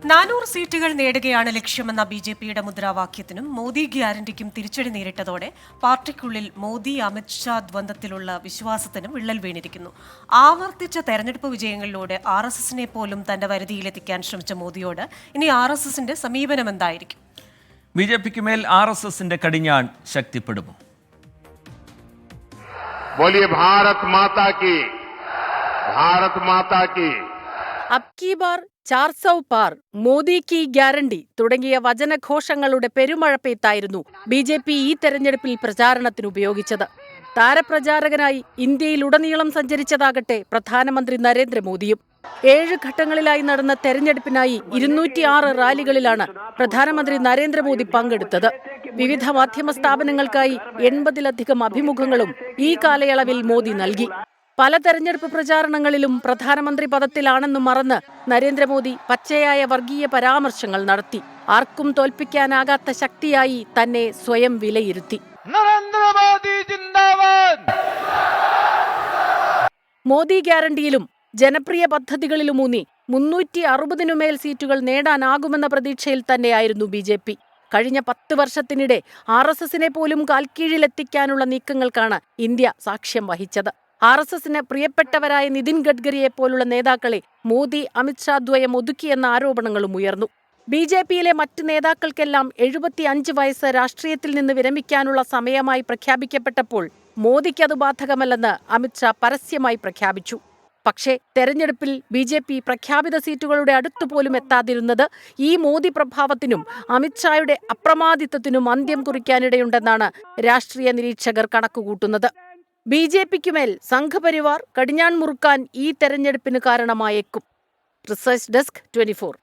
400 സീറ്റുകൾ നേടുകയാണ് ലക്ഷ്യമെന്ന ബിജെപിയുടെ മുദ്രാവാക്യത്തിനും മോദി ഗ്യാരണ്ടിക്കും തിരിച്ചടി നേരിട്ടതോടെ പാർട്ടിക്കുള്ളിൽ മോദി അമിത് ഷാ ദ്വന്ദ്വത്തിലുള്ള വിശ്വാസത്തിനും വിള്ളൽ വീണിരിക്കുന്നു. ആവർത്തിച്ച തെരഞ്ഞെടുപ്പ് വിജയങ്ങളിലൂടെ RSSനെ പോലും തന്റെ വരുതിയിലെത്തിക്കാൻ ശ്രമിച്ച മോദിയോട് ഇനി RSSന്റെ സമീപനം എന്തായിരിക്കും? ബിജെപിക്ക് മേൽ RSSന്റെ കടിഞ്ഞാൺ ശക്തിപ്പെടുമോ? बोलिए भारत माता की, भारत माता की. അബ് കി ബാർ 400 പാർ, മോദി കി ഗ്യാരണ്ടി തുടങ്ങിയ വചനഘോഷങ്ങളുടെ പെരുമഴ പെയ്ത്തായിരുന്നു ബിജെപി ഈ തെരഞ്ഞെടുപ്പിൽ പ്രചാരണത്തിന് ഉപയോഗിച്ചത്. താരപ്രചാരകനായി ഇന്ത്യയിലുടനീളം സഞ്ചരിച്ചതാകട്ടെ പ്രധാനമന്ത്രി നരേന്ദ്രമോദിയും. 7 ഘട്ടങ്ങളിലായി നടന്ന തെരഞ്ഞെടുപ്പിനായി 206 റാലികളിലാണ് പ്രധാനമന്ത്രി നരേന്ദ്രമോദി പങ്കെടുത്തത്. വിവിധ മാധ്യമ സ്ഥാപനങ്ങൾക്കായി 80-ലധികം അഭിമുഖങ്ങളും ഈ കാലയളവിൽ മോദി നൽകി. പല തെരഞ്ഞെടുപ്പ് പ്രചാരണങ്ങളിലും പ്രധാനമന്ത്രി പദത്തിലാണെന്ന് മറന്ന് നരേന്ദ്രമോദി പച്ചയായ വർഗീയ പരാമർശങ്ങൾ നടത്തി. ആർക്കും തോൽപ്പിക്കാനാകാത്ത ശക്തിയായി തന്നെ സ്വയം വിലയിരുത്തി. മോദി ഗ്യാരണ്ടിയിലും ജനപ്രിയ പദ്ധതികളിലുമൂന്നി 360-നുമേൽ സീറ്റുകൾ നേടാനാകുമെന്ന പ്രതീക്ഷയിൽ തന്നെയായിരുന്നു ബിജെപി. കഴിഞ്ഞ 10 വർഷത്തിനിടെ RSSനെ പോലും കാൽക്കീഴിലെത്തിക്കാനുള്ള നീക്കങ്ങൾക്കാണ് ഇന്ത്യ സാക്ഷ്യം വഹിച്ചത്. RSSന് പ്രിയപ്പെട്ടവരായ നിതിൻ ഗഡ്കരിയെ പോലുള്ള നേതാക്കളെ മോദി അമിത് ഷാ ദ്വയം ഒതുക്കിയെന്ന ആരോപണങ്ങളും ഉയർന്നു. ബിജെപിയിലെ മറ്റ് നേതാക്കൾക്കെല്ലാം 75 വയസ്സ് രാഷ്ട്രീയത്തിൽ നിന്ന് വിരമിക്കാനുള്ള സമയമായി പ്രഖ്യാപിക്കപ്പെട്ടപ്പോൾ മോദിക്കത് ബാധകമല്ലെന്ന് അമിത് ഷാ പരസ്യമായി പ്രഖ്യാപിച്ചു. പക്ഷേ തെരഞ്ഞെടുപ്പിൽ ബിജെപി പ്രഖ്യാപിത സീറ്റുകളുടെ അടുത്തുപോലും എത്താതിരുന്നത് ഈ മോദി പ്രഭാവത്തിനും അമിത് ഷായുടെ അപ്രമാദിത്വത്തിനും അന്ത്യം കുറിക്കാനിടയുണ്ടെന്നാണ് രാഷ്ട്രീയ നിരീക്ഷകർ കണക്കുകൂട്ടുന്നത്. ബിജെപിക്കുമേൽ സംഘപരിവാർ കടിഞ്ഞാൺ മുറുക്കാൻ ഈ തെരഞ്ഞെടുപ്പിന് കാരണമായേക്കും. Research desk 24.